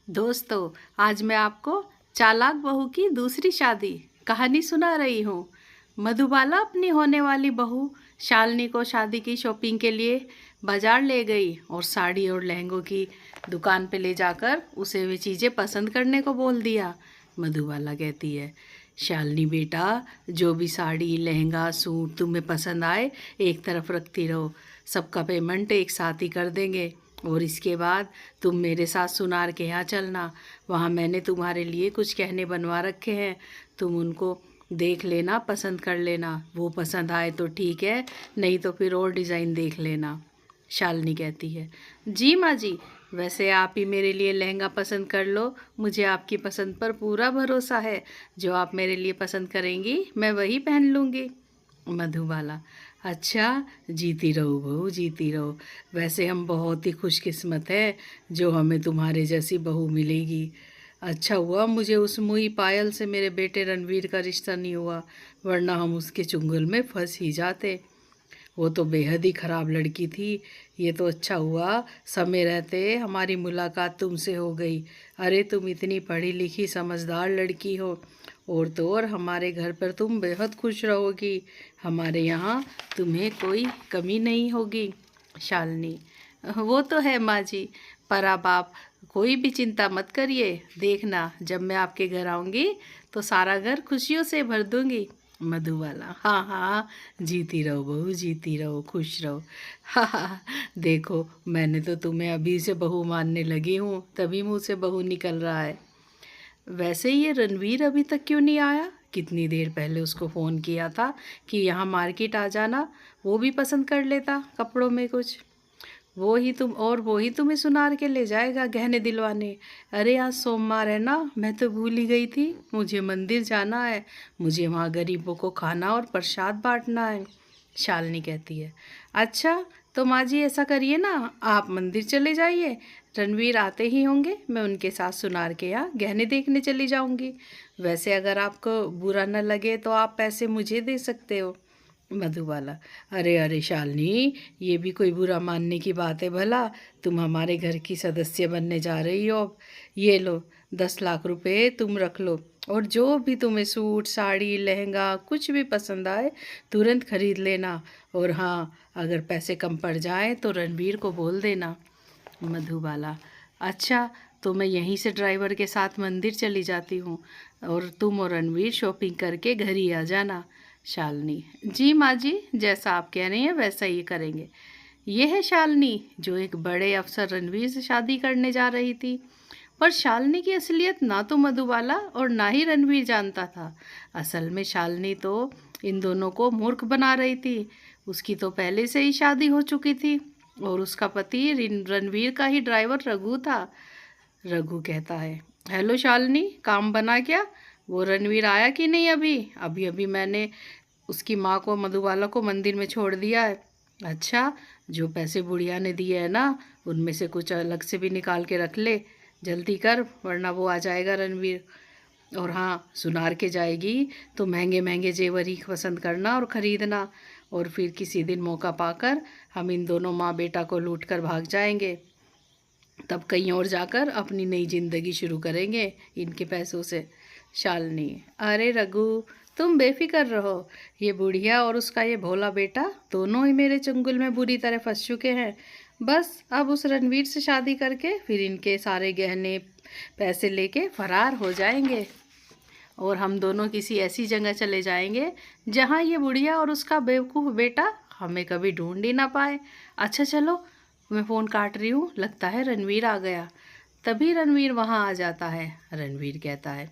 दोस्तों, आज मैं आपको चालाक बहू की दूसरी शादी कहानी सुना रही हूँ। मधुबाला अपनी होने वाली बहू शालिनी को शादी की शॉपिंग के लिए बाजार ले गई और साड़ी और लहंगों की दुकान पे ले जाकर उसे वे चीज़ें पसंद करने को बोल दिया। मधुबाला कहती है, शालिनी बेटा, जो भी साड़ी लहंगा सूट तुम्हें पसंद आए एक तरफ रखती रहो। सबका पेमेंट एक साथ ही कर देंगे और इसके बाद तुम मेरे साथ सुनार के यहाँ चलना। वहाँ मैंने तुम्हारे लिए कुछ गहने बनवा रखे हैं, तुम उनको देख लेना, पसंद कर लेना। वो पसंद आए तो ठीक है, नहीं तो फिर और डिज़ाइन देख लेना। शालिनी कहती है, जी माँ जी, वैसे आप ही मेरे लिए लहंगा पसंद कर लो, मुझे आपकी पसंद पर पूरा भरोसा है। जो आप मेरे लिए पसंद करेंगी मैं वही पहन लूँगी। मधुबाला, अच्छा, जीती रहो बहू, जीती रहो। वैसे हम बहुत ही खुशकिस्मत है जो हमें तुम्हारे जैसी बहू मिलेगी। अच्छा हुआ मुझे उस मुई पायल से मेरे बेटे रणवीर का रिश्ता नहीं हुआ, वरना हम उसके चुंगल में फंस ही जाते। वो तो बेहद ही ख़राब लड़की थी। ये तो अच्छा हुआ समय रहते हमारी मुलाकात तुमसे हो गई। अरे तुम इतनी पढ़ी लिखी समझदार लड़की हो, और तो और हमारे घर पर तुम बेहद खुश रहोगी। हमारे यहाँ तुम्हें कोई कमी नहीं होगी। शालिनी, वो तो है माँ जी, पर अब आप कोई भी चिंता मत करिए। देखना, जब मैं आपके घर आऊँगी तो सारा घर खुशियों से भर दूँगी। मधुबाला, हाँ हाँ, जीती रहो बहू, जीती रहो, खुश रहो। हाँ हाँ, देखो मैंने तो तुम्हें अभी से बहू मानने लगी हूँ, तभी मुँह से बहू निकल रहा है। वैसे ये रणवीर अभी तक क्यों नहीं आया? कितनी देर पहले उसको फ़ोन किया था कि यहाँ मार्केट आ जाना, वो भी पसंद कर लेता कपड़ों में कुछ। वो ही तुम्हें सुनार के ले जाएगा गहने दिलवाने। अरे आज सोमवार है ना, मैं तो भूल ही गई थी, मुझे मंदिर जाना है, मुझे वहाँ गरीबों को खाना और प्रसाद बांटना है। शालिनी कहती है, अच्छा तो माँ जी ऐसा करिए ना, आप मंदिर चले जाइए, रणवीर आते ही होंगे, मैं उनके साथ सुनार के यहाँ गहने देखने चली जाऊँगी। वैसे अगर आपको बुरा न लगे तो आप पैसे मुझे दे सकते हो। मधुबाला, अरे अरे शालिनी, ये भी कोई बुरा मानने की बात है भला? तुम हमारे घर की सदस्य बनने जा रही हो। अब ये लो 10 लाख रुपए तुम रख लो, और जो भी तुम्हें सूट साड़ी लहंगा कुछ भी पसंद आए तुरंत खरीद लेना। और हाँ, अगर पैसे कम पड़ जाएं तो रणवीर को बोल देना। मधुबाला, अच्छा तो मैं यहीं से ड्राइवर के साथ मंदिर चली जाती हूँ, और तुम और रणवीर शॉपिंग करके घर ही आ जाना। शालिनी, जी माँ जी, जैसा आप कह रही हैं वैसा ही करेंगे। ये है शालिनी जो एक बड़े अफसर रणवीर से शादी करने जा रही थी। पर शालिनी की असलियत ना तो मधुबाला और ना ही रणवीर जानता था। असल में शालिनी तो इन दोनों को मूर्ख बना रही थी। उसकी तो पहले से ही शादी हो चुकी थी और उसका पति रणवीर का ही ड्राइवर रघु था। रघु कहता है, हेलो शालिनी, काम बना क्या? वो रणवीर आया कि नहीं? अभी अभी अभी मैंने उसकी माँ को मधुबाला को मंदिर में छोड़ दिया है। अच्छा, जो पैसे बुढ़िया ने दिए हैं ना, उनमें से कुछ अलग से भी निकाल के रख ले, जल्दी कर, वरना वो आ जाएगा रणवीर। और हाँ, सुनार के जाएगी तो महंगे महंगे जेवर ही पसंद करना और ख़रीदना, और फिर किसी दिन मौका पाकर हम इन दोनों माँ बेटा को लूट कर भाग जाएंगे। तब कहीं और जाकर अपनी नई जिंदगी शुरू करेंगे इनके पैसों से। शालिनी, अरे रघु, तुम बेफिक्र रहो, ये बुढ़िया और उसका ये भोला बेटा दोनों ही मेरे चंगुल में बुरी तरह फंस चुके हैं। बस अब उस रणवीर से शादी करके फिर इनके सारे गहने पैसे लेके फरार हो जाएंगे, और हम दोनों किसी ऐसी जगह चले जाएंगे जहाँ ये बुढ़िया और उसका बेवकूफ़ बेटा हमें कभी ढूंढ ही ना पाए। अच्छा चलो, मैं फ़ोन काट रही हूँ, लगता है रणवीर आ गया। तभी रणवीर वहाँ आ जाता है। रणवीर कहता है,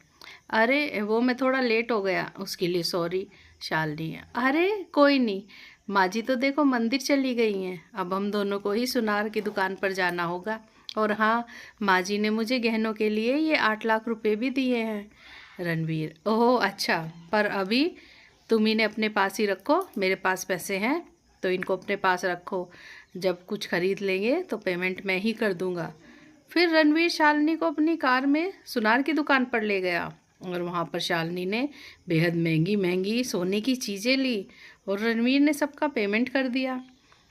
अरे वो मैं थोड़ा लेट हो गया, उसके लिए सॉरी। शालिनी, अरे कोई नहीं, माँ जी तो देखो मंदिर चली गई हैं, अब हम दोनों को ही सुनार की दुकान पर जाना होगा। और हाँ, माँ जी ने मुझे गहनों के लिए ये 8 लाख रुपए भी दिए हैं। रणवीर, ओह अच्छा, पर अभी तुम इन्हें अपने पास ही रखो, मेरे पास पैसे हैं तो इनको अपने पास रखो, जब कुछ खरीद लेंगे तो पेमेंट मैं ही कर दूंगा। फिर रणवीर शालिनी को अपनी कार में सुनार की दुकान पर ले गया, और वहाँ पर शालिनी ने बेहद महंगी महंगी सोने की चीज़ें ली, और रणवीर ने सबका पेमेंट कर दिया।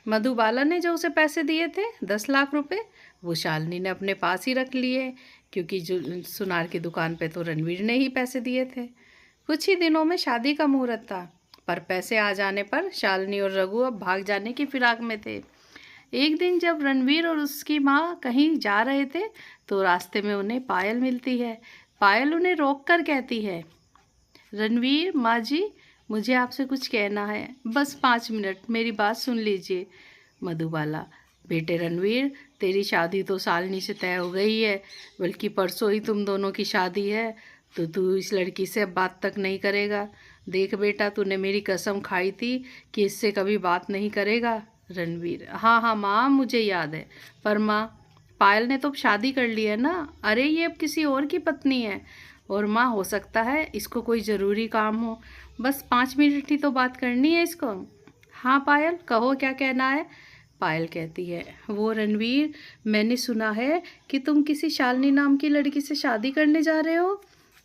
मधुबाला ने जो उसे पैसे दिए थे 10 लाख रुपए, वो शालिनी ने अपने पास ही रख लिए, क्योंकि जो सुनार की दुकान पे तो रणवीर ने ही पैसे दिए थे। कुछ ही दिनों में शादी का मुहूर्त था, पर पैसे आ जाने पर शालिनी और रघु अब भाग जाने की फिराक में थे। एक दिन जब रणवीर और उसकी माँ कहीं जा रहे थे तो रास्ते में उन्हें पायल मिलती है। पायल उन्हें रोककर कहती है, रणवीर, माँ जी, मुझे आपसे कुछ कहना है, बस 5 मिनट मेरी बात सुन लीजिए। मधुबाला, बेटे रणवीर, तेरी शादी तो शालिनी से तय हो गई है, बल्कि परसों ही तुम दोनों की शादी है, तो तू इस लड़की से अब बात तक नहीं करेगा। देख बेटा, तूने मेरी कसम खाई थी कि इससे कभी बात नहीं करेगा। रणवीर, हाँ हाँ माँ, मुझे याद है, पर माँ, पायल ने तो शादी कर ली है ना। अरे ये अब किसी और की पत्नी है। और माँ, हो सकता है इसको कोई ज़रूरी काम हो, बस 5 मिनट ही तो बात करनी है इसको। हाँ पायल, कहो क्या कहना है। पायल कहती है, वो रणवीर, मैंने सुना है कि तुम किसी शालिनी नाम की लड़की से शादी करने जा रहे हो,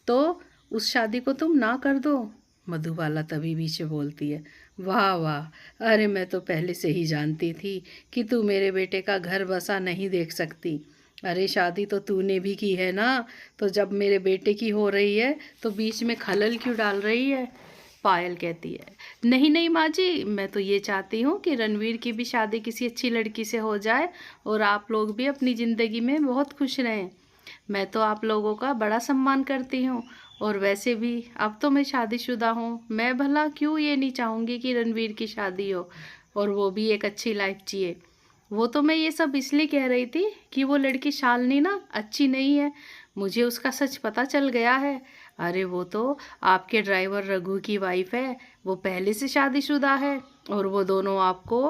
तो उस शादी को तुम ना कर दो। मधुबाला तभी बीच में बोलती है, वाह वाह, अरे मैं तो पहले से ही जानती थी कि तू मेरे बेटे का घर बसा नहीं देख सकती। अरे शादी तो तूने भी की है ना, तो जब मेरे बेटे की हो रही है तो बीच में खलल क्यों डाल रही है। पायल कहती है, नहीं नहीं माँ जी, मैं तो ये चाहती हूँ कि रणवीर की भी शादी किसी अच्छी लड़की से हो जाए और आप लोग भी अपनी ज़िंदगी में बहुत खुश रहें। मैं तो आप लोगों का बड़ा सम्मान करती हूँ, और वैसे भी अब तो मैं शादीशुदा हूँ, मैं भला क्यों ये नहीं चाहूँगी कि रणवीर की शादी हो और वो भी एक अच्छी लाइफ जिए। वो तो मैं ये सब इसलिए कह रही थी कि वो लड़की शालिनी ना अच्छी नहीं है, मुझे उसका सच पता चल गया है। अरे वो तो आपके ड्राइवर रघु की वाइफ है, वो पहले से शादीशुदा है, और वो दोनों आपको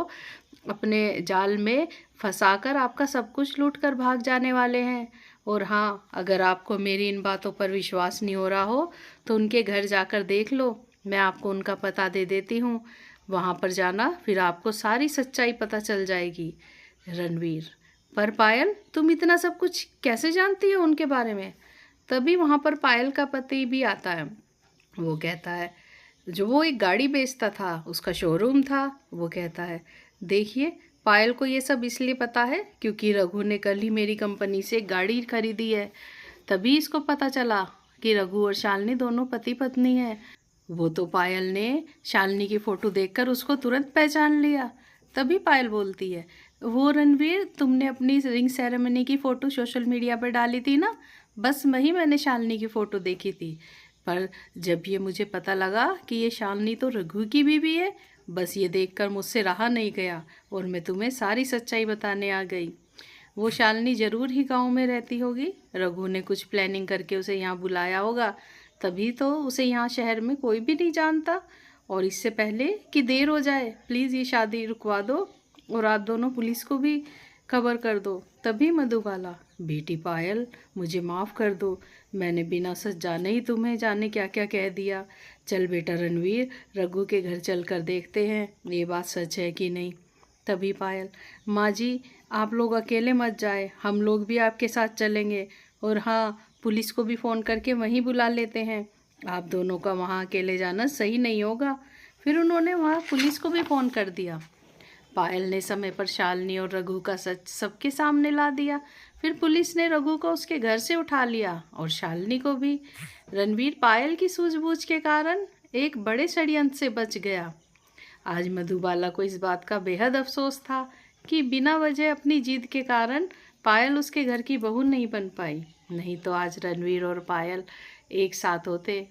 अपने जाल में फंसाकर आपका सब कुछ लूट कर भाग जाने वाले हैं। और हाँ, अगर आपको मेरी इन बातों पर विश्वास नहीं हो रहा हो तो उनके घर जाकर देख लो, मैं आपको उनका पता दे देती हूँ, वहाँ पर जाना, फिर आपको सारी सच्चाई पता चल जाएगी। रणवीर, पर पायल, तुम इतना सब कुछ कैसे जानती हो उनके बारे में। तभी वहाँ पर पायल का पति भी आता है। वो कहता है, जो वो एक गाड़ी बेचता था, उसका शोरूम था, वो कहता है, देखिए, पायल को ये सब इसलिए पता है क्योंकि रघु ने कल ही मेरी कंपनी से एक गाड़ी खरीदी है, तभी इसको पता चला कि रघु और शालिनी दोनों पति पत्नी हैं। वो तो पायल ने शालिनी की फ़ोटो देखकर उसको तुरंत पहचान लिया। तभी पायल बोलती है, वो रणवीर, तुमने अपनी रिंग सेरेमनी की फ़ोटो सोशल मीडिया पर डाली थी ना, बस वही मैंने शालिनी की फ़ोटो देखी थी, पर जब ये मुझे पता लगा कि ये शालिनी तो रघु की बीवी है, बस ये देखकर मुझसे रहा नहीं गया और मैं तुम्हें सारी सच्चाई बताने आ गई। वो शालिनी ज़रूर ही गांव में रहती होगी, रघु ने कुछ प्लानिंग करके उसे यहाँ बुलाया होगा, तभी तो उसे यहाँ शहर में कोई भी नहीं जानता। और इससे पहले कि देर हो जाए, प्लीज़ ये शादी रुकवा दो और आप दोनों पुलिस को भी खबर कर दो। तभी मधुबाला, बेटी पायल, मुझे माफ़ कर दो, मैंने बिना सच जाने ही तुम्हें जाने क्या क्या कह दिया। चल बेटा रणवीर, रघु के घर चल कर देखते हैं ये बात सच है कि नहीं। तभी पायल, माँ जी, आप लोग अकेले मत जाए, हम लोग भी आपके साथ चलेंगे, और हाँ, पुलिस को भी फ़ोन करके वहीं बुला लेते हैं, आप दोनों का वहाँ अकेले जाना सही नहीं होगा। फिर उन्होंने वहाँ पुलिस को भी फ़ोन कर दिया। पायल ने समय पर शालिनी और रघु का सच सबके सामने ला दिया। फिर पुलिस ने रघु को उसके घर से उठा लिया और शालिनी को भी। रणवीर पायल की सूझबूझ के कारण एक बड़े षड्यंत्र से बच गया। आज मधुबाला को इस बात का बेहद अफसोस था कि बिना वजह अपनी जिद के कारण पायल उसके घर की बहू नहीं बन पाई, नहीं तो आज रणवीर और पायल एक साथ होते।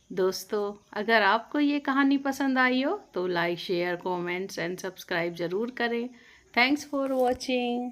दोस्तों, अगर आपको ये कहानी पसंद आई हो तो like, share, comments and subscribe ज़रूर करें। Thanks for watching.